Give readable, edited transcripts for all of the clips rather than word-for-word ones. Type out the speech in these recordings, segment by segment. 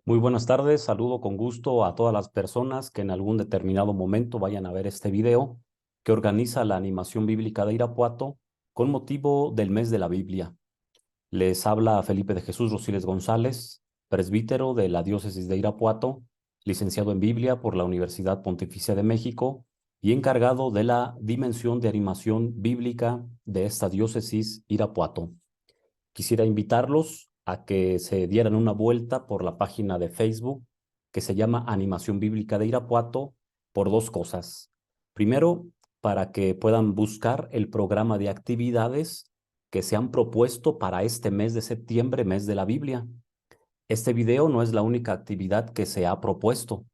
Muy buenas tardes, saludo con gusto a todas las personas que en algún determinado momento vayan a ver este video que organiza la Animación Bíblica de Irapuato con motivo del mes de la Biblia. Les habla Felipe de Jesús Rosiles González, presbítero de la Diócesis de Irapuato, licenciado en Biblia por la Universidad Pontificia de México y encargado de la Dimensión de Animación Bíblica de esta diócesis Irapuato. Quisiera invitarlos a que se dieran una vuelta por la página de Facebook que se llama Animación Bíblica de Irapuato por dos cosas. Primero, para que puedan buscar el programa de actividades que se han propuesto para este mes de septiembre, mes de la Biblia. Este video no es la única actividad que se ha propuesto.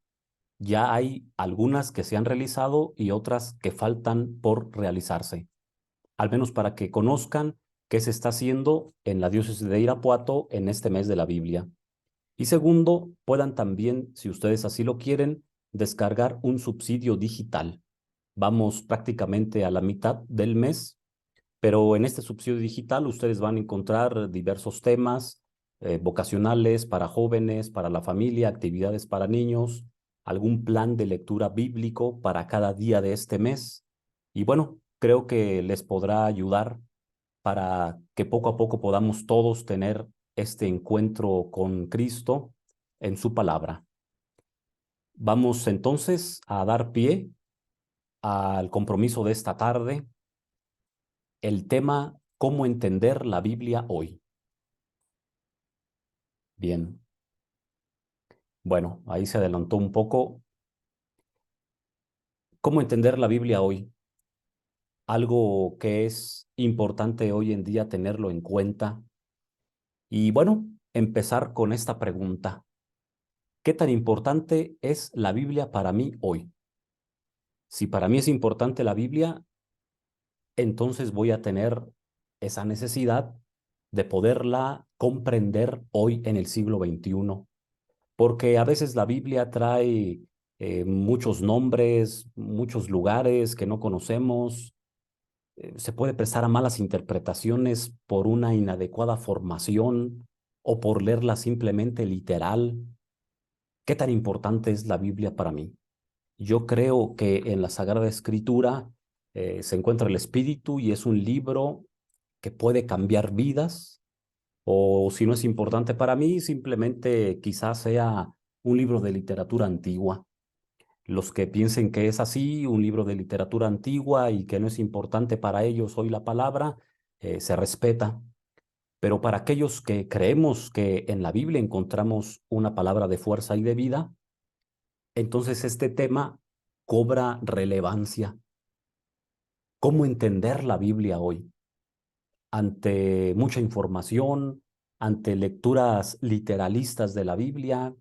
Ya hay algunas que se han realizado y otras que faltan por realizarse, al menos para que conozcan qué se está haciendo en la diócesis de Irapuato en este mes de la Biblia. Y segundo, puedan también, si ustedes así lo quieren, descargar un subsidio digital. Vamos prácticamente a la mitad del mes, pero en este subsidio digital ustedes van a encontrar diversos temas vocacionales para jóvenes, para la familia, actividades para niños, algún plan de lectura bíblico para cada día de este mes. Y bueno, creo que les podrá ayudar para que poco a poco podamos todos tener este encuentro con Cristo en su palabra. Vamos entonces a dar pie al compromiso de esta tarde, el tema ¿Cómo entender la Biblia hoy? Bien, bueno, ahí se adelantó un poco. ¿Cómo entender la Biblia hoy? Algo que es importante hoy en día tenerlo en cuenta. Y bueno, empezar con esta pregunta. ¿Qué tan importante es la Biblia para mí hoy? Si para mí es importante la Biblia, entonces voy a tener esa necesidad de poderla comprender hoy en el siglo XXI, porque a veces la Biblia trae muchos nombres, muchos lugares que no conocemos, se puede prestar a malas interpretaciones por una inadecuada formación o por leerla simplemente literal. ¿Qué tan importante es la Biblia para mí? Yo creo que en la Sagrada Escritura se encuentra el Espíritu y es un libro que puede cambiar vidas, o si no es importante para mí, simplemente quizás sea un libro de literatura antigua. Los que piensen que es así, un libro de literatura antigua y que no es importante para ellos hoy la palabra, se respeta. Pero para aquellos que creemos que en la Biblia encontramos una palabra de fuerza y de vida, entonces este tema cobra relevancia. ¿Cómo entender la Biblia hoy? Ante mucha información, ante lecturas literalistas de la Biblia,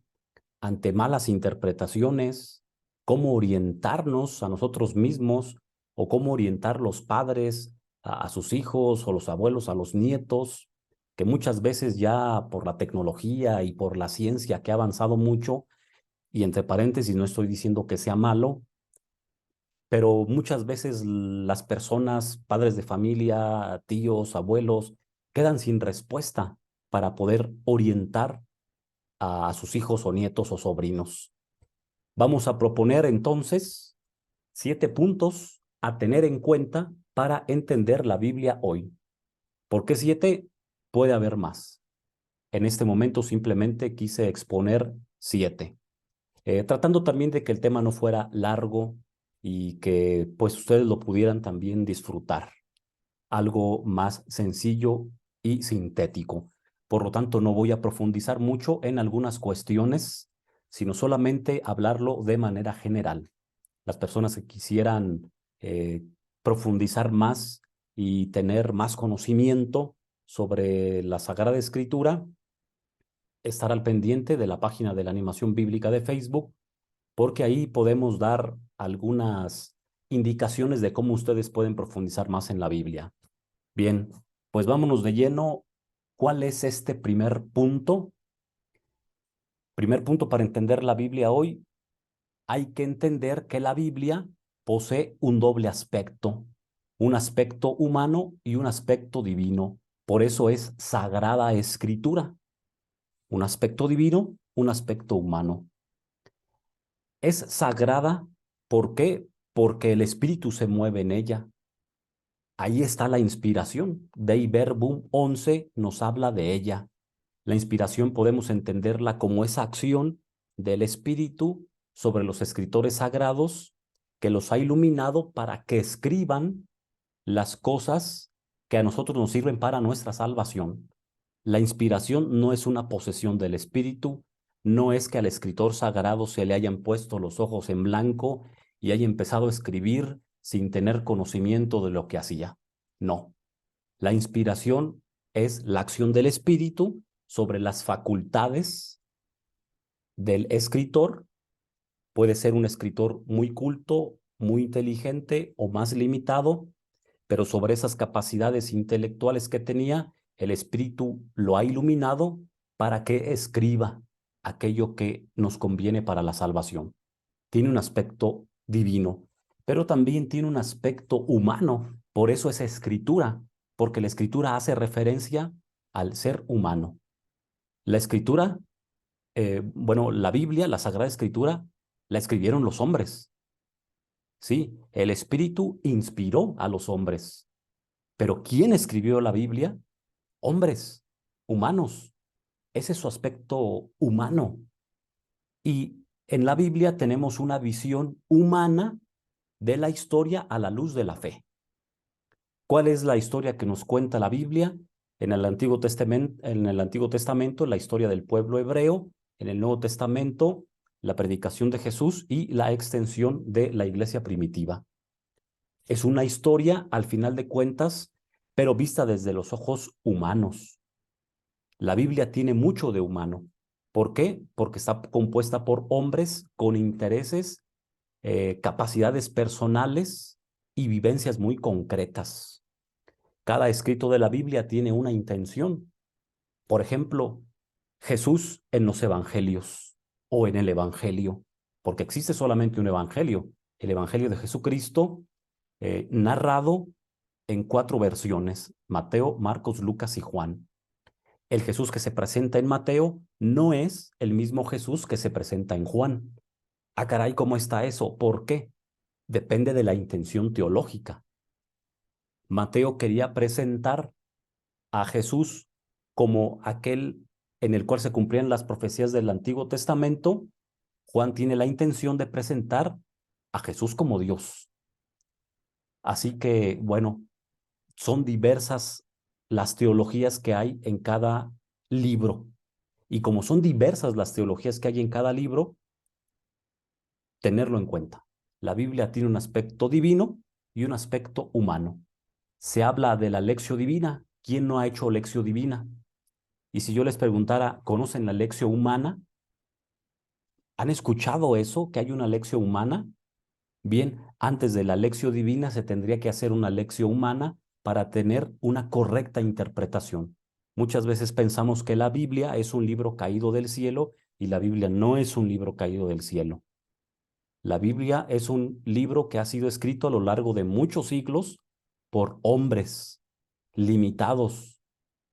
ante malas interpretaciones, cómo orientarnos a nosotros mismos o cómo orientar los padres a sus hijos o los abuelos a los nietos, que muchas veces ya por la tecnología y por la ciencia que ha avanzado mucho, y entre paréntesis no estoy diciendo que sea malo, pero muchas veces las personas, padres de familia, tíos, abuelos, quedan sin respuesta para poder orientar a sus hijos o nietos o sobrinos. Vamos a proponer entonces 7 puntos a tener en cuenta para entender la Biblia hoy. ¿Por qué 7? Puede haber más. En este momento simplemente quise exponer 7. Tratando también de que el tema no fuera largo y que pues ustedes lo pudieran también disfrutar. Algo más sencillo y sintético. Por lo tanto, no voy a profundizar mucho en algunas cuestiones, sino solamente hablarlo de manera general. Las personas que quisieran eh, profundizar más y tener más conocimiento sobre la Sagrada Escritura, estar al pendiente de la página de la Animación Bíblica de Facebook, porque ahí podemos dar algunas indicaciones de cómo ustedes pueden profundizar más en la Biblia. Bien, pues vámonos de lleno. ¿Cuál es este primer punto? Primer punto para entender la Biblia hoy. Hay que entender que la Biblia posee un doble aspecto, un aspecto humano y un aspecto divino. Por eso es sagrada escritura. un aspecto divino, un aspecto humano. Es sagrada, ¿por qué? Porque el Espíritu se mueve en ella. Ahí está la inspiración. Dei Verbum 11 nos habla de ella. La inspiración podemos entenderla como esa acción del Espíritu sobre los escritores sagrados que los ha iluminado para que escriban las cosas que a nosotros nos sirven para nuestra salvación. La inspiración no es una posesión del Espíritu, no es que al escritor sagrado se le hayan puesto los ojos en blanco y haya empezado a escribir sin tener conocimiento de lo que hacía. No, la inspiración es la acción del Espíritu sobre las facultades del escritor. Puede ser un escritor muy culto, muy inteligente o más limitado, pero sobre esas capacidades intelectuales que tenía, el Espíritu lo ha iluminado para que escriba aquello que nos conviene para la salvación. Tiene un aspecto divino, pero también tiene un aspecto humano. Por eso es escritura, porque la escritura hace referencia al ser humano. La escritura, la Biblia, la Sagrada Escritura, la escribieron los hombres. Sí, el Espíritu inspiró a los hombres. Pero ¿quién escribió la Biblia? Hombres, humanos. Ese es su aspecto humano. Y en la Biblia tenemos una visión humana de la historia a la luz de la fe. ¿Cuál es la historia que nos cuenta la Biblia? En el Antiguo Testamento, la historia del pueblo hebreo; en el Nuevo Testamento, la predicación de Jesús y la extensión de la iglesia primitiva. Es una historia, al final de cuentas, pero vista desde los ojos humanos. La Biblia tiene mucho de humano. ¿Por qué? Porque está compuesta por hombres con intereses, capacidades personales y vivencias muy concretas. Cada escrito de la Biblia tiene una intención. Por ejemplo, Jesús en los evangelios o en el evangelio, porque existe solamente un evangelio, el evangelio de Jesucristo, narrado en 4 versiones: Mateo, Marcos, Lucas y Juan. El Jesús que se presenta en Mateo no es el mismo Jesús que se presenta en Juan. Ah, caray, ¿cómo está eso? ¿Por qué? Depende de la intención teológica. Mateo quería presentar a Jesús como aquel en el cual se cumplían las profecías del Antiguo Testamento. Juan tiene la intención de presentar a Jesús como Dios. Así que, bueno, son diversas las teologías que hay en cada libro. Y como son diversas las teologías que hay en cada libro, tenerlo en cuenta. La Biblia tiene un aspecto divino y un aspecto humano. Se habla de la lección divina. ¿Quién no ha hecho lección divina? Y si yo les preguntara, ¿conocen la lección humana? ¿Han escuchado eso, que hay una lección humana? Bien, antes de la lección divina se tendría que hacer una lección humana para tener una correcta interpretación. Muchas veces pensamos que la Biblia es un libro caído del cielo y la Biblia no es un libro caído del cielo. La Biblia es un libro que ha sido escrito a lo largo de muchos siglos por hombres limitados,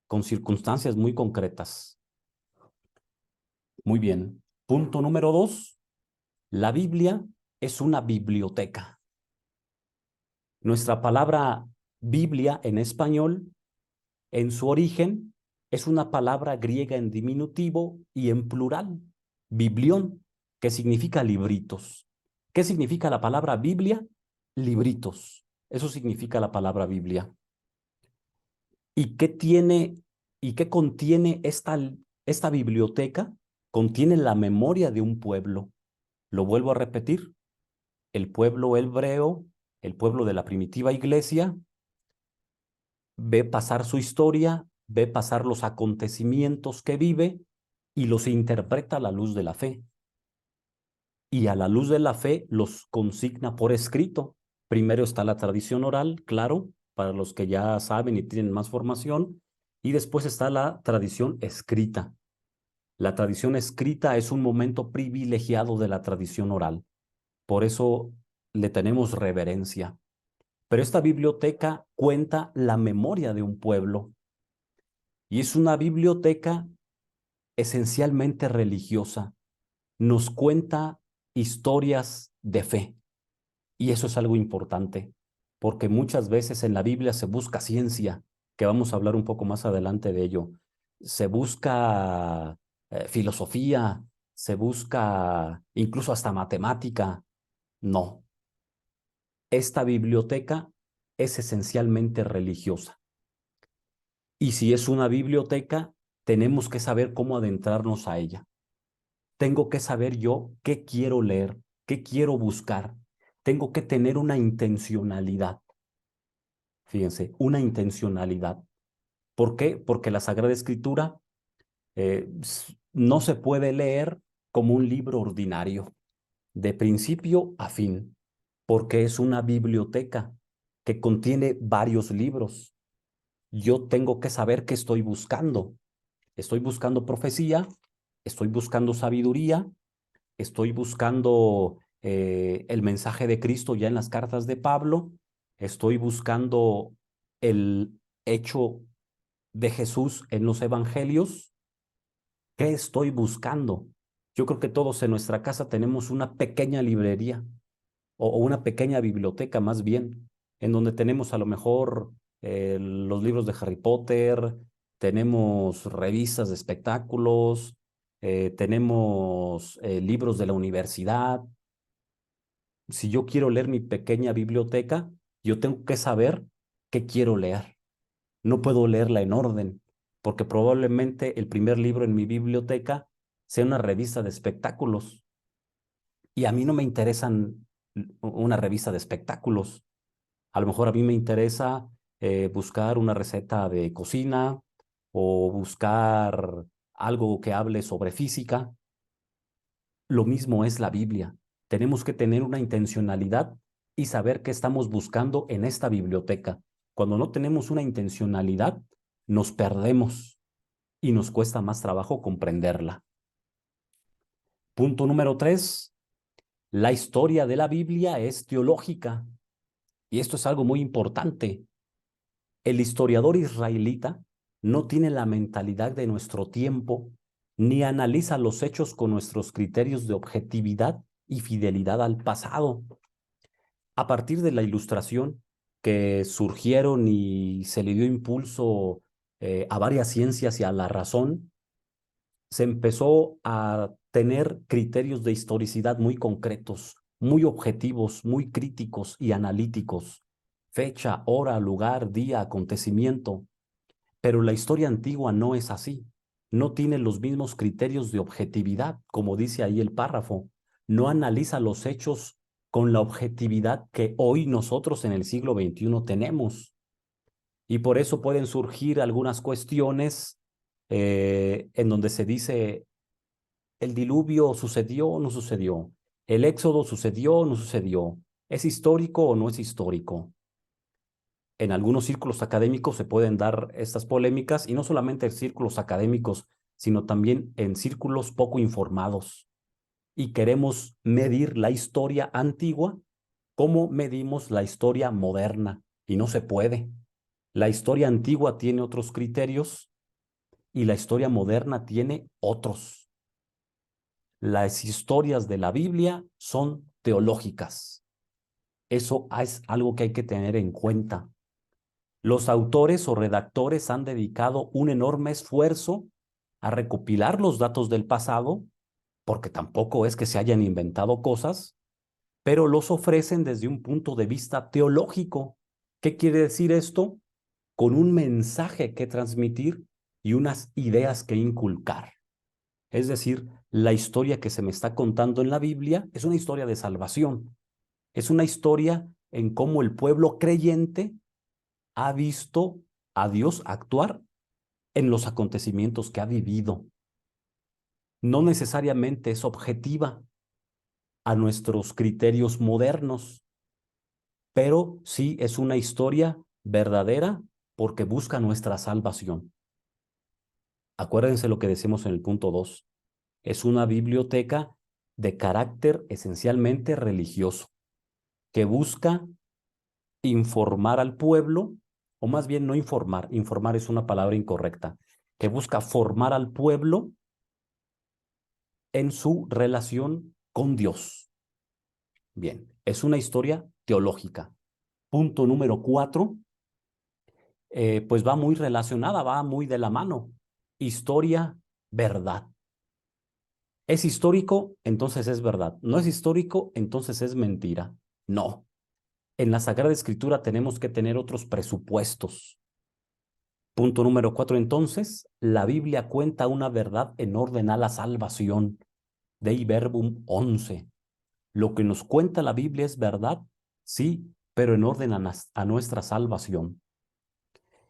con circunstancias muy concretas. Muy bien. Punto número 2. La Biblia es una biblioteca. Nuestra palabra Biblia en español, en su origen, es una palabra griega en diminutivo y en plural, biblión, que significa libritos. ¿Qué significa la palabra Biblia? Libritos. Eso significa la palabra Biblia. ¿Y qué tiene y qué contiene esta biblioteca? Contiene la memoria de un pueblo. Lo vuelvo a repetir. El pueblo hebreo, el pueblo de la primitiva iglesia, ve pasar su historia, ve pasar los acontecimientos que vive y los interpreta a la luz de la fe. Y a la luz de la fe los consigna por escrito. Primero está la tradición oral, claro, para los que ya saben y tienen más formación, y después está la tradición escrita. La tradición escrita es un momento privilegiado de la tradición oral. Por eso le tenemos reverencia. Pero esta biblioteca cuenta la memoria de un pueblo y es una biblioteca esencialmente religiosa. Nos cuenta historias de fe. Y eso es algo importante, porque muchas veces en la Biblia se busca ciencia, que vamos a hablar un poco más adelante de ello. Se busca filosofía, se busca incluso hasta matemática. No, esta biblioteca es esencialmente religiosa. Y si es una biblioteca, tenemos que saber cómo adentrarnos a ella. Tengo que saber yo qué quiero leer, qué quiero buscar. Tengo que tener una intencionalidad. Fíjense, una intencionalidad. ¿Por qué? Porque la Sagrada Escritura no se puede leer como un libro ordinario, de principio a fin, porque es una biblioteca que contiene varios libros. Yo tengo que saber qué estoy buscando. Estoy buscando profecía, estoy buscando sabiduría, estoy buscando el mensaje de Cristo ya en las cartas de Pablo, estoy buscando el hecho de Jesús en los evangelios. ¿Qué estoy buscando? Yo creo que todos en nuestra casa tenemos una pequeña librería o una pequeña biblioteca más bien, en donde tenemos a lo mejor los libros de Harry Potter, tenemos revistas de espectáculos, tenemos libros de la universidad. Si yo quiero leer mi pequeña biblioteca, yo tengo que saber qué quiero leer. No puedo leerla en orden, porque probablemente el primer libro en mi biblioteca sea una revista de espectáculos. Y a mí no me interesan una revista de espectáculos. A lo mejor a mí me interesa buscar una receta de cocina o buscar algo que hable sobre física. Lo mismo es la Biblia. Tenemos que tener una intencionalidad y saber qué estamos buscando en esta biblioteca. Cuando no tenemos una intencionalidad, nos perdemos y nos cuesta más trabajo comprenderla. Punto número 3. La historia de la Biblia es teológica. Y esto es algo muy importante. El historiador israelita no tiene la mentalidad de nuestro tiempo, ni analiza los hechos con nuestros criterios de objetividad y fidelidad al pasado. A partir de la Ilustración, que surgieron y se le dio impulso a varias ciencias y a la razón, se empezó a tener criterios de historicidad muy concretos, muy objetivos, muy críticos y analíticos. Fecha, hora, lugar, día, acontecimiento. Pero la historia antigua no es así. No tiene los mismos criterios de objetividad, como dice ahí el párrafo. No analiza los hechos con la objetividad que hoy nosotros en el siglo XXI tenemos. Y por eso pueden surgir algunas cuestiones en donde se dice el diluvio sucedió o no sucedió, el éxodo sucedió o no sucedió, es histórico o no es histórico. En algunos círculos académicos se pueden dar estas polémicas y no solamente en círculos académicos, sino también en círculos poco informados. Y queremos medir la historia antigua como medimos la historia moderna y no se puede. La historia antigua tiene otros criterios y la historia moderna tiene otros. Las historias de la Biblia son teológicas. Eso es algo que hay que tener en cuenta. Los autores o redactores han dedicado un enorme esfuerzo a recopilar los datos del pasado, porque tampoco es que se hayan inventado cosas, pero los ofrecen desde un punto de vista teológico. ¿Qué quiere decir esto? Con un mensaje que transmitir y unas ideas que inculcar. Es decir, la historia que se me está contando en la Biblia es una historia de salvación. Es una historia en cómo el pueblo creyente ha visto a Dios actuar en los acontecimientos que ha vivido. No necesariamente es objetiva a nuestros criterios modernos, pero sí es una historia verdadera porque busca nuestra salvación. Acuérdense lo que decimos en el punto 2. Es una biblioteca de carácter esencialmente religioso, que busca informar al pueblo, o más bien no informar, informar es una palabra incorrecta, que busca formar al pueblo en su relación con Dios. Bien, es una historia teológica. Punto número 4, pues va muy relacionada, va muy de la mano. Historia, verdad. ¿Es histórico? Entonces es verdad. ¿No es histórico? Entonces es mentira. No. En la Sagrada Escritura tenemos que tener otros presupuestos. Punto número 4, entonces, la Biblia cuenta una verdad en orden a la salvación. Dei Verbum 11. Lo que nos cuenta la Biblia es verdad, sí, pero en orden a nuestra salvación.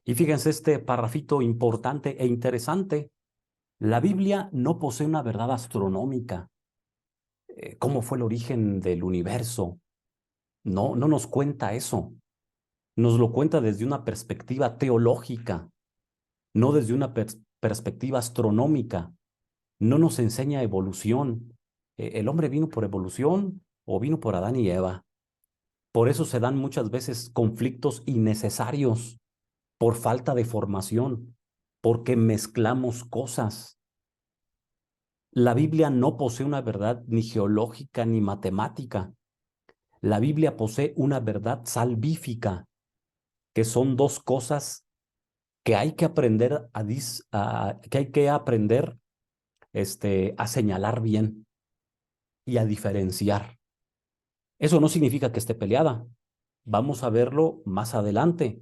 Y fíjense este parrafito importante e interesante. La Biblia no posee una verdad astronómica. ¿Cómo fue el origen del universo? No, no nos cuenta eso. Nos lo cuenta desde una perspectiva teológica, no desde una perspectiva astronómica. No nos enseña evolución. ¿El hombre vino por evolución o vino por Adán y Eva? Por eso se dan muchas veces conflictos innecesarios, por falta de formación, porque mezclamos cosas. La Biblia no posee una verdad ni geológica ni matemática. La Biblia posee una verdad salvífica, que son dos cosas que hay que aprender que hay que aprender a señalar bien y a diferenciar. Eso no significa que esté peleada. Vamos a verlo más adelante.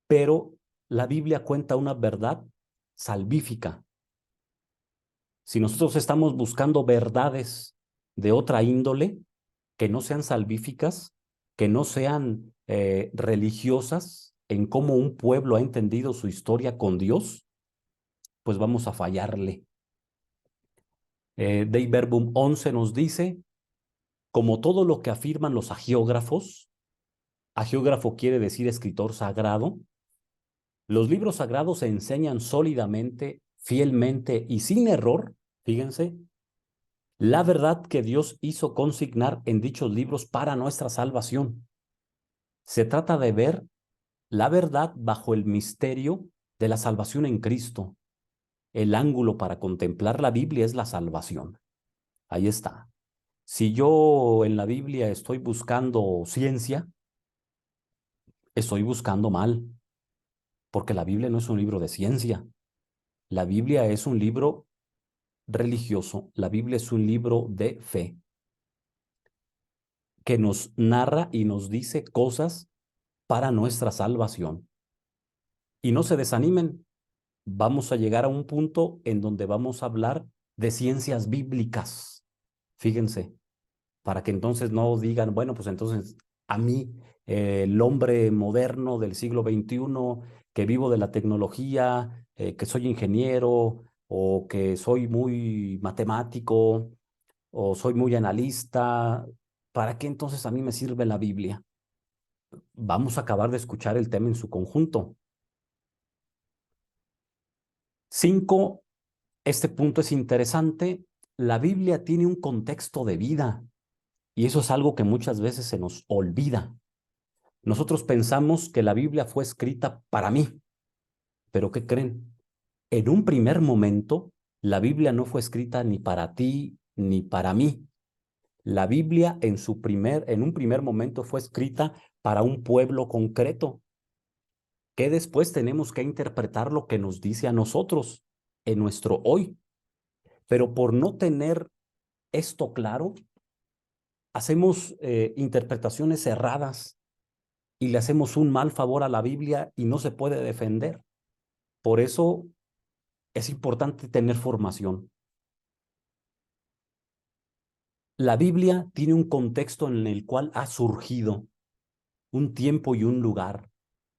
Pero la Biblia cuenta una verdad salvífica. Si nosotros estamos buscando verdades de otra índole, que no sean salvíficas, que no sean religiosas en cómo un pueblo ha entendido su historia con Dios, pues vamos a fallarle. Dei Verbum 11 nos dice, como todo lo que afirman los agiógrafos, agiógrafo quiere decir escritor sagrado, los libros sagrados se enseñan sólidamente, fielmente y sin error, fíjense, la verdad que Dios hizo consignar en dichos libros para nuestra salvación. Se trata de ver la verdad bajo el misterio de la salvación en Cristo. El ángulo para contemplar la Biblia es la salvación. Ahí está. Si yo en la Biblia estoy buscando ciencia, estoy buscando mal, porque la Biblia no es un libro de ciencia. La Biblia es un libro religioso. La Biblia es un libro de fe que nos narra y nos dice cosas para nuestra salvación. Y no se desanimen, vamos a llegar a un punto en donde vamos a hablar de ciencias bíblicas. Fíjense, para que entonces no digan, bueno, pues entonces a mí, el hombre moderno del siglo XXI, que vivo de la tecnología, que soy ingeniero o que soy muy matemático o soy muy analista, ¿para qué entonces a mí me sirve la Biblia? Vamos a acabar de escuchar el tema en su conjunto. 5, este punto es interesante. La Biblia tiene un contexto de vida y eso es algo que muchas veces se nos olvida. Nosotros pensamos que la Biblia fue escrita para mí, pero ¿qué creen? En un primer momento, la Biblia no fue escrita ni para ti ni para mí. La Biblia en un primer momento fue escrita para un pueblo concreto, que después tenemos que interpretar lo que nos dice a nosotros en nuestro hoy. Pero por no tener esto claro, hacemos interpretaciones erradas y le hacemos un mal favor a la Biblia y no se puede defender. Por eso es importante tener formación. La Biblia tiene un contexto en el cual ha surgido un tiempo y un lugar,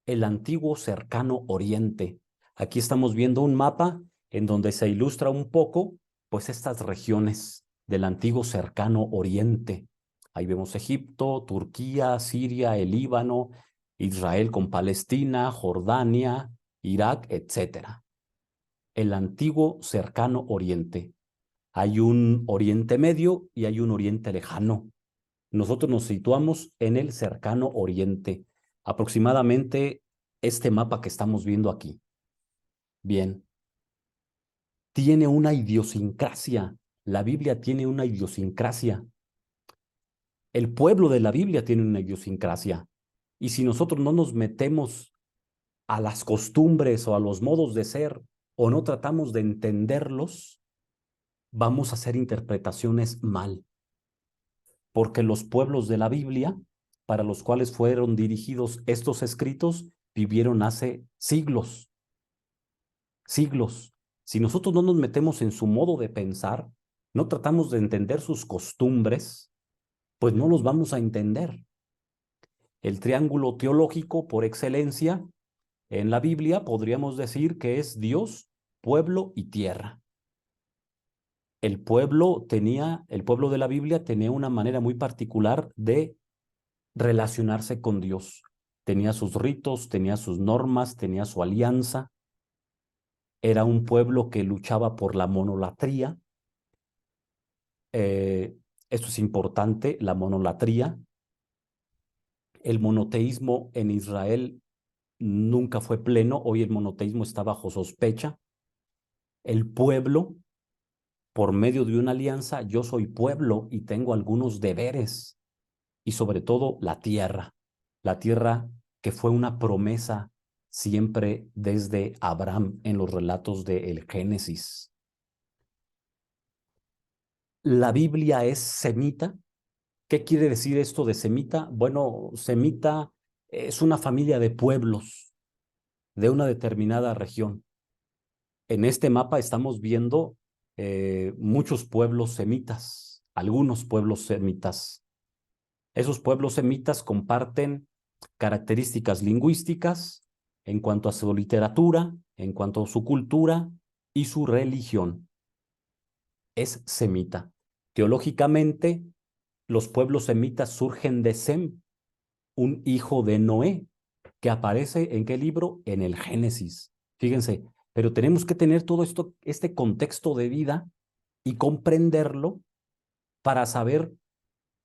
el antiguo cercano Oriente. Aquí estamos viendo un mapa en donde se ilustra un poco, pues, estas regiones del antiguo cercano Oriente. Ahí vemos Egipto, Turquía, Siria, el Líbano, Israel con Palestina, Jordania, Irak, etcétera. El antiguo cercano Oriente. Hay un Oriente Medio y hay un Oriente Lejano. Nosotros nos situamos en el cercano Oriente, aproximadamente este mapa que estamos viendo aquí. Bien, tiene una idiosincrasia La Biblia tiene una idiosincrasia. El pueblo de la Biblia tiene una idiosincrasia. Y si nosotros no nos metemos a las costumbres o a los modos de ser o no tratamos de entenderlos, vamos a hacer interpretaciones mal. Porque los pueblos de la Biblia, para los cuales fueron dirigidos estos escritos, vivieron hace siglos, siglos. Si nosotros no nos metemos en su modo de pensar, no tratamos de entender sus costumbres, pues no los vamos a entender. El triángulo teológico por excelencia en la Biblia podríamos decir que es Dios, pueblo y tierra. El pueblo de la Biblia tenía una manera muy particular de relacionarse con Dios. Tenía sus ritos, tenía sus normas, tenía su alianza. Era un pueblo que luchaba por la monolatría. Esto es importante, la monolatría. El monoteísmo en Israel nunca fue pleno. Hoy el monoteísmo está bajo sospecha. El pueblo, por medio de una alianza, yo soy pueblo y tengo algunos deberes. Y sobre todo la tierra que fue una promesa siempre desde Abraham en los relatos del Génesis. La Biblia es semita. ¿Qué quiere decir esto de semita? Bueno, semita es una familia de pueblos de una determinada región. En este mapa estamos viendo muchos pueblos semitas, algunos pueblos semitas. Esos pueblos semitas comparten características lingüísticas en cuanto a su literatura, en cuanto a su cultura y su religión. Es semita. Teológicamente, los pueblos semitas surgen de Sem, un hijo de Noé, que aparece ¿en qué libro? En el Génesis. Fíjense, pero tenemos que tener todo esto, este contexto de vida y comprenderlo para saber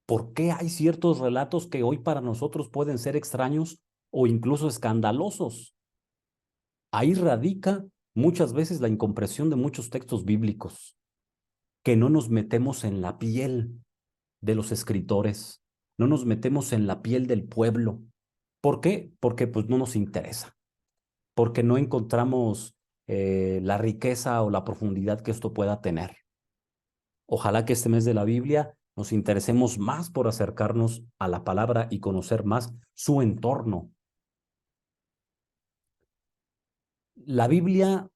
por qué hay ciertos relatos que hoy para nosotros pueden ser extraños o incluso escandalosos. Ahí radica muchas veces la incomprensión de muchos textos bíblicos, que no nos metemos en la piel de los escritores, no nos metemos en la piel del pueblo. ¿Por qué? Porque pues no nos interesa, porque no encontramos la riqueza o la profundidad que esto pueda tener. Ojalá que este mes de la Biblia nos interesemos más por acercarnos a la palabra y conocer más su entorno. La Biblia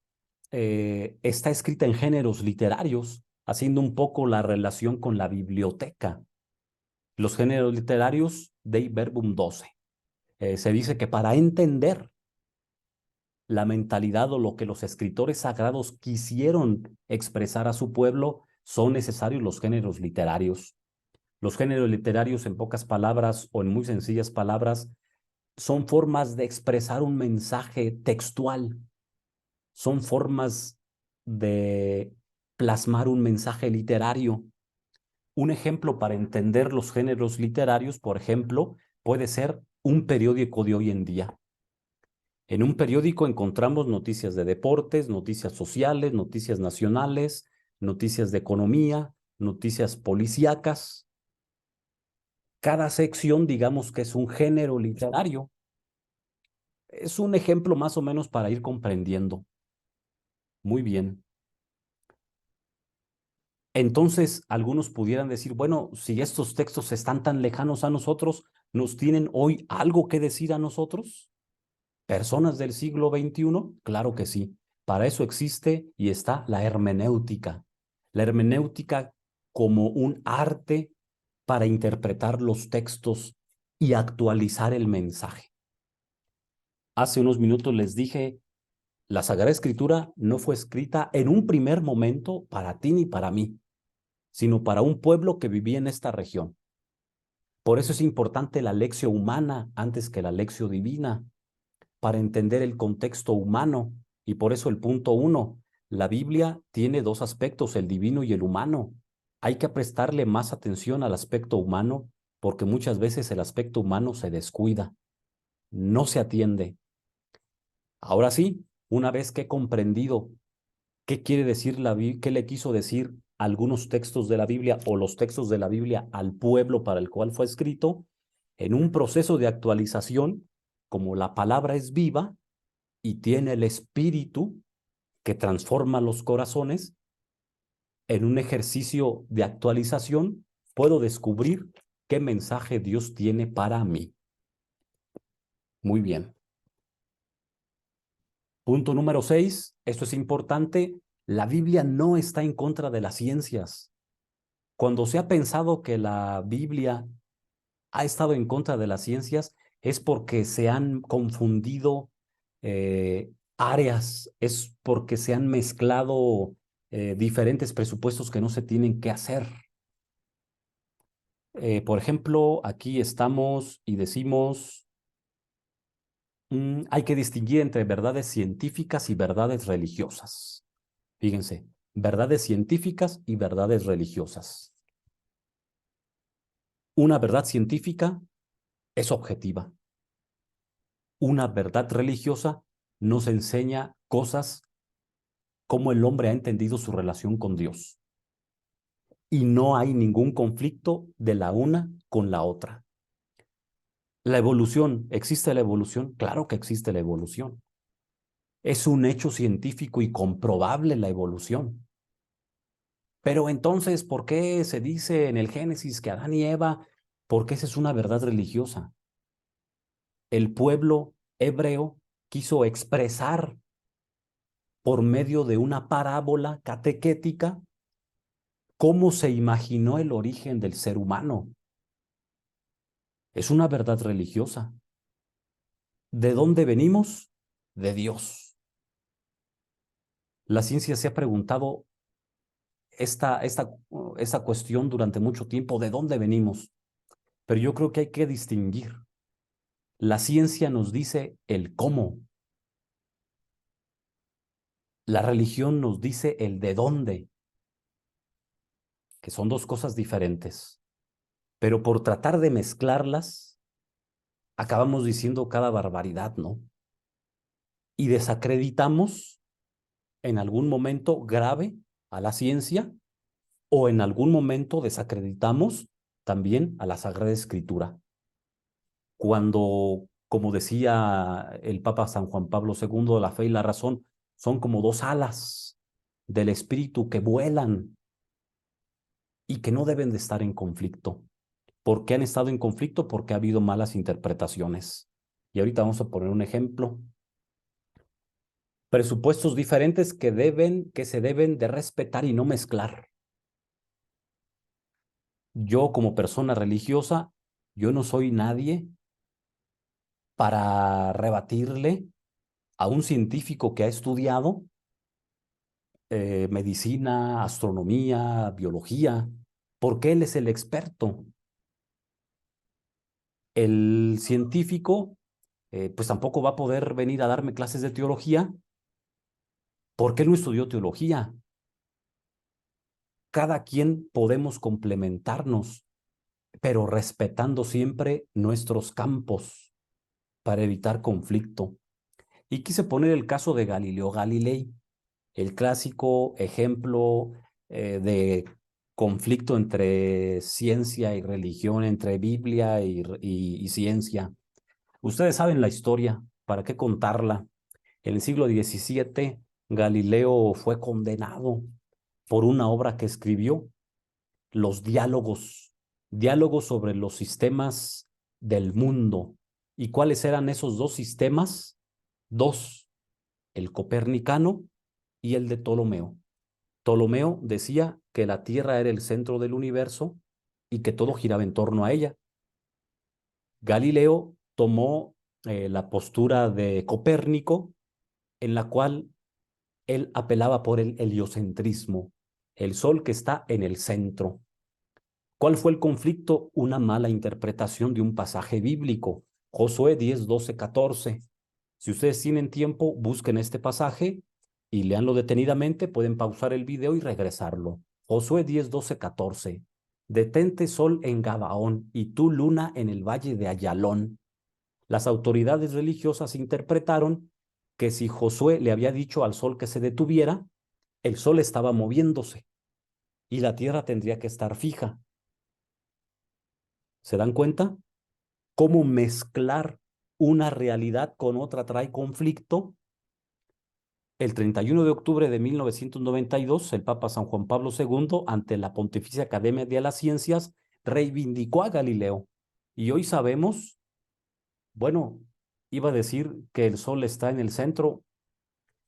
está escrita en géneros literarios, haciendo un poco la relación con la biblioteca. Los géneros literarios Dei Verbum 12. Se dice que para entender la mentalidad o lo que los escritores sagrados quisieron expresar a su pueblo, son necesarios los géneros literarios. Los géneros literarios, en pocas palabras o en muy sencillas palabras, son formas de expresar un mensaje textual, son formas de plasmar un mensaje literario. Un ejemplo para entender los géneros literarios, por ejemplo, puede ser un periódico de hoy en día. En un periódico encontramos noticias de deportes, noticias sociales, noticias nacionales, noticias de economía, noticias policíacas. Cada sección, digamos que es un género literario. Es un ejemplo más o menos para ir comprendiendo. Muy bien. Entonces, algunos pudieran decir, bueno, si estos textos están tan lejanos a nosotros, ¿nos tienen hoy algo que decir a nosotros? ¿Personas del siglo XXI? Claro que sí. Para eso existe y está la hermenéutica. La hermenéutica como un arte para interpretar los textos y actualizar el mensaje. Hace unos minutos les dije, la Sagrada Escritura no fue escrita en un primer momento para ti ni para mí, sino para un pueblo que vivía en esta región. Por eso es importante la lección humana antes que la lección divina, para entender el contexto humano. Y por eso el punto 1, la Biblia tiene dos aspectos, el divino y el humano. Hay que prestarle más atención al aspecto humano porque muchas veces el aspecto humano se descuida, no se atiende. Ahora sí, una vez que he comprendido qué quiere decir qué le quiso decir algunos textos de la Biblia o los textos de la Biblia al pueblo para el cual fue escrito, en un proceso de actualización, como la palabra es viva y tiene el espíritu que transforma los corazones, en un ejercicio de actualización, puedo descubrir qué mensaje Dios tiene para mí. Muy bien. Punto número 6, esto es importante, la Biblia no está en contra de las ciencias. Cuando se ha pensado que la Biblia ha estado en contra de las ciencias, es porque se han confundido áreas, es porque se han mezclado diferentes presupuestos que no se tienen que hacer. Por ejemplo, aquí estamos y decimos, hay que distinguir entre verdades científicas y verdades religiosas. Fíjense, verdades científicas y verdades religiosas. Una verdad científica es objetiva. Una verdad religiosa nos enseña cosas como el hombre ha entendido su relación con Dios. Y no hay ningún conflicto de la una con la otra. La evolución, ¿existe la evolución? Claro que existe la evolución. Es un hecho científico y comprobable la evolución. Pero entonces, ¿por qué se dice en el Génesis que Adán y Eva? Porque esa es una verdad religiosa. El pueblo hebreo quiso expresar por medio de una parábola catequética cómo se imaginó el origen del ser humano. Es una verdad religiosa. ¿De dónde venimos? De Dios. La ciencia se ha preguntado esta cuestión durante mucho tiempo, ¿de dónde venimos? Pero yo creo que hay que distinguir. La ciencia nos dice el cómo. La religión nos dice el de dónde, que son dos cosas diferentes. Pero por tratar de mezclarlas, acabamos diciendo cada barbaridad, ¿no? Y desacreditamos en algún momento grave a la ciencia o en algún momento desacreditamos también a la Sagrada Escritura. Cuando, como decía el Papa San Juan Pablo II, la fe y la razón son como dos alas del espíritu que vuelan y que no deben de estar en conflicto. ¿Por qué han estado en conflicto? Porque ha habido malas interpretaciones. Y ahorita vamos a poner un ejemplo. Presupuestos diferentes que se deben de respetar y no mezclar. Yo como persona religiosa, yo no soy nadie para rebatirle a un científico que ha estudiado medicina, astronomía, biología, porque él es el experto. El científico, pues tampoco va a poder venir a darme clases de teología porque él no estudió teología. Cada quien podemos complementarnos, pero respetando siempre nuestros campos para evitar conflicto. Y quise poner el caso de Galileo Galilei, el clásico ejemplo de conflicto entre ciencia y religión, entre Biblia y ciencia. Ustedes saben la historia, ¿para qué contarla? En el siglo XVII, Galileo fue condenado por una obra que escribió, Los Diálogos, diálogos sobre los sistemas del mundo. ¿Y cuáles eran esos dos sistemas? Dos, el copernicano y el de Ptolomeo. Ptolomeo decía que la Tierra era el centro del universo y que todo giraba en torno a ella. Galileo tomó la postura de Copérnico, en la cual él apelaba por el heliocentrismo, el sol que está en el centro. ¿Cuál fue el conflicto? Una mala interpretación de un pasaje bíblico, Josué 10, 12, 14. Si ustedes tienen tiempo, busquen este pasaje y leanlo detenidamente, pueden pausar el video y regresarlo. Josué 10, 12, 14. Detente sol en Gabaón y tú luna en el valle de Ayalón. Las autoridades religiosas interpretaron que si Josué le había dicho al sol que se detuviera, el sol estaba moviéndose y la Tierra tendría que estar fija. ¿Se dan cuenta? Cómo mezclar una realidad con otra trae conflicto. El 31 de octubre de 1992, el Papa San Juan Pablo II, ante la Pontificia Academia de las Ciencias, reivindicó a Galileo. Y hoy sabemos, bueno, iba a decir que el Sol está en el centro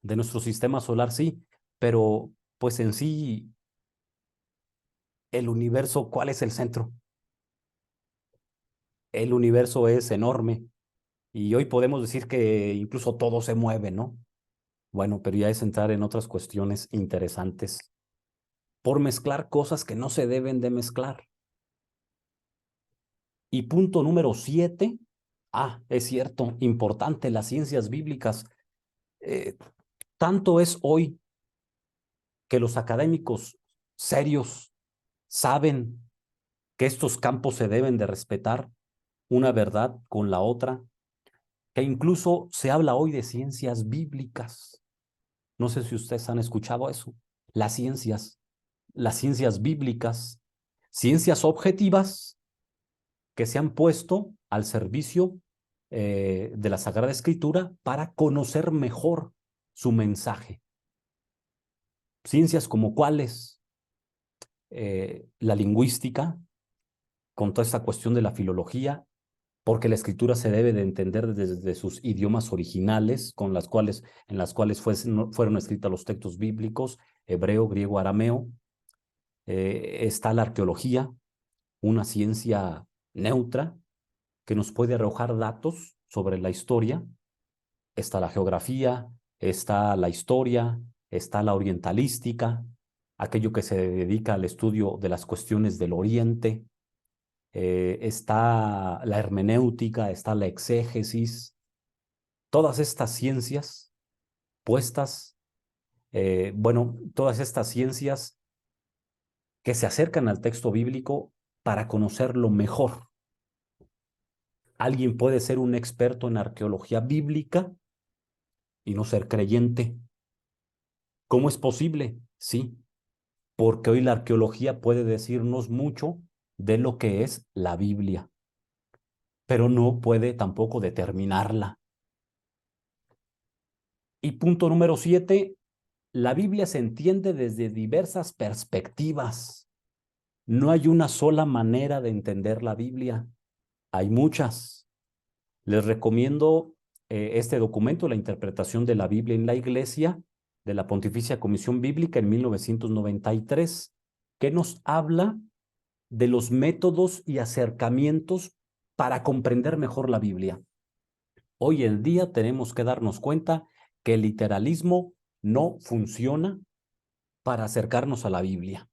de nuestro sistema solar, sí, pero pues en sí, el universo, ¿cuál es el centro? El universo es enorme y hoy podemos decir que incluso todo se mueve, ¿no? Bueno, pero ya es entrar en otras cuestiones interesantes por mezclar cosas que no se deben de mezclar. Y punto número 7, es cierto, importante, las ciencias bíblicas. Eh, Tanto es hoy que los académicos serios saben que estos campos se deben de respetar una verdad con la otra, que incluso se habla hoy de ciencias bíblicas. No sé si ustedes han escuchado eso. Las ciencias bíblicas, ciencias objetivas que se han puesto al servicio de la Sagrada Escritura para conocer mejor su mensaje. Ciencias como cuáles, la lingüística, con toda esta cuestión de la filología, porque la escritura se debe de entender desde sus idiomas originales, en las cuales fueron escritos los textos bíblicos, hebreo, griego, arameo. Está la arqueología, una ciencia neutra que nos puede arrojar datos sobre la historia. Está la geografía, está la historia, está la orientalística, aquello que se dedica al estudio de las cuestiones del Oriente. Está la hermenéutica, está la exégesis, todas estas ciencias puestas, todas estas ciencias que se acercan al texto bíblico para conocerlo mejor. Alguien puede ser un experto en arqueología bíblica y no ser creyente. ¿Cómo es posible? Sí, porque hoy la arqueología puede decirnos mucho de lo que es la Biblia, pero no puede tampoco determinarla. Y punto número 7, la Biblia se entiende desde diversas perspectivas. No hay una sola manera de entender la Biblia, hay muchas. Les recomiendo este documento, La interpretación de la Biblia en la Iglesia, de la Pontificia Comisión Bíblica en 1993, que nos habla de los métodos y acercamientos para comprender mejor la Biblia. Hoy en día tenemos que darnos cuenta que el literalismo no funciona para acercarnos a la Biblia.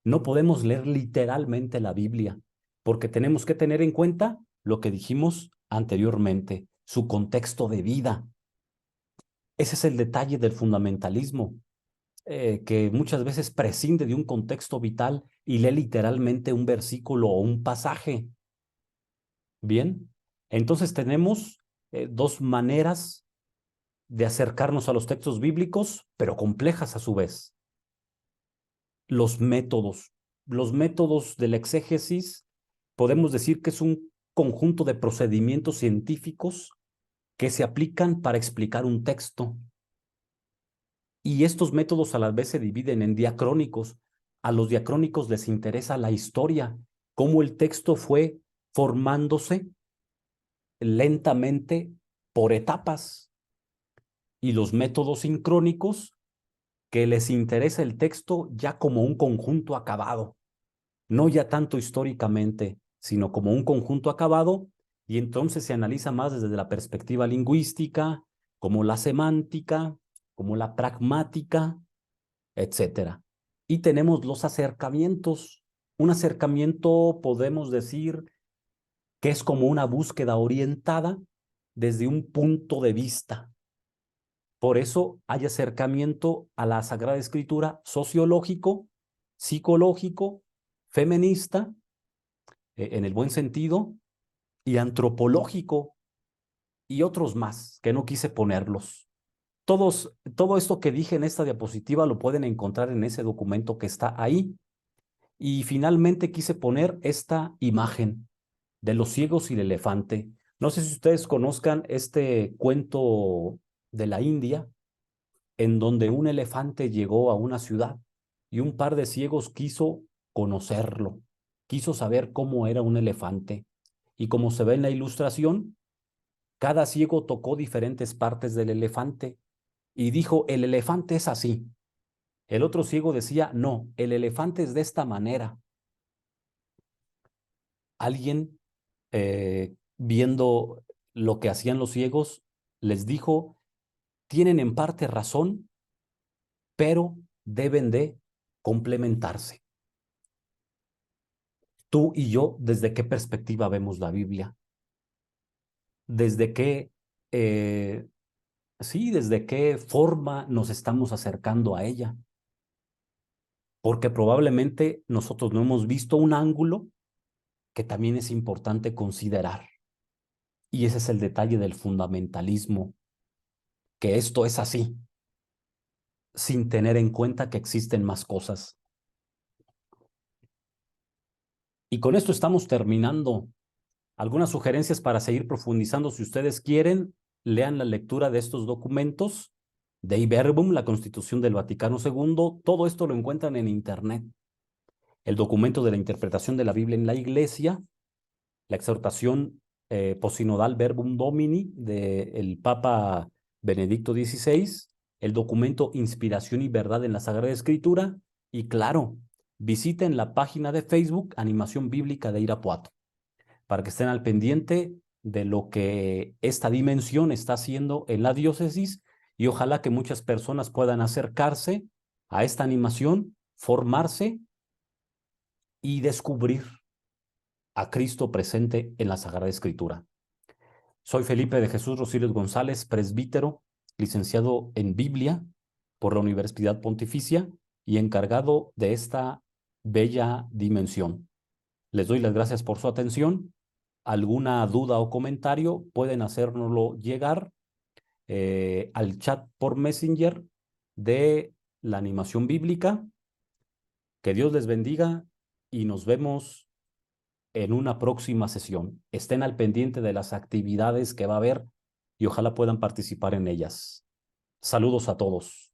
No podemos leer literalmente la Biblia, porque tenemos que tener en cuenta lo que dijimos anteriormente, su contexto de vida. Ese es el detalle del fundamentalismo, que muchas veces prescinde de un contexto vital y lee literalmente un versículo o un pasaje. Bien, entonces tenemos dos maneras de acercarnos a los textos bíblicos, pero complejas a su vez. Los métodos. Los métodos de la exégesis, podemos decir que es un conjunto de procedimientos científicos que se aplican para explicar un texto. Y estos métodos a la vez se dividen en diacrónicos. A los diacrónicos les interesa la historia, cómo el texto fue formándose lentamente por etapas. Y los métodos sincrónicos, que les interesa el texto ya como un conjunto acabado, no ya tanto históricamente, sino como un conjunto acabado, y entonces se analiza más desde la perspectiva lingüística, como la semántica, como la pragmática, etcétera. Y tenemos los acercamientos. Un acercamiento, podemos decir, que es como una búsqueda orientada desde un punto de vista. Por eso hay acercamiento a la Sagrada Escritura sociológico, psicológico, feminista, en el buen sentido, y antropológico, y otros más que no quise ponerlos. Todo esto que dije en esta diapositiva lo pueden encontrar en ese documento que está ahí. Y finalmente quise poner esta imagen de los ciegos y el elefante. No sé si ustedes conozcan este cuento de la India, en donde un elefante llegó a una ciudad y un par de ciegos quiso conocerlo, quiso saber cómo era un elefante. Y como se ve en la ilustración, cada ciego tocó diferentes partes del elefante y dijo, el elefante es así. El otro ciego decía, no, el elefante es de esta manera. Alguien, viendo lo que hacían los ciegos, les dijo, tienen en parte razón, pero deben de complementarse. Tú y yo, ¿desde qué perspectiva vemos la Biblia? ¿Desde qué, eh, sí, desde qué forma nos estamos acercando a ella? Porque probablemente nosotros no hemos visto un ángulo que también es importante considerar. Y ese es el detalle del fundamentalismo, que esto es así, sin tener en cuenta que existen más cosas. Y con esto estamos terminando. Algunas sugerencias para seguir profundizando, si ustedes quieren, lean la lectura de estos documentos, Dei Verbum, la Constitución del Vaticano II, todo esto lo encuentran en Internet. El documento de la interpretación de la Biblia en la Iglesia, la exhortación posinodal Verbum Domini del Papa Benedicto XVI, el documento Inspiración y Verdad en la Sagrada Escritura, y claro, visiten la página de Facebook Animación Bíblica de Irapuato, para que estén al pendiente de lo que esta dimensión está haciendo en la diócesis y ojalá que muchas personas puedan acercarse a esta animación, formarse y descubrir a Cristo presente en la Sagrada Escritura. Soy Felipe de Jesús Rosales González, presbítero, licenciado en Biblia por la Universidad Pontificia y encargado de esta bella dimensión. Les doy las gracias por su atención. Alguna duda o comentario pueden hacérnoslo llegar al chat por Messenger de la animación bíblica. Que Dios les bendiga y nos vemos en una próxima sesión. Estén al pendiente de las actividades que va a haber y ojalá puedan participar en ellas. Saludos a todos.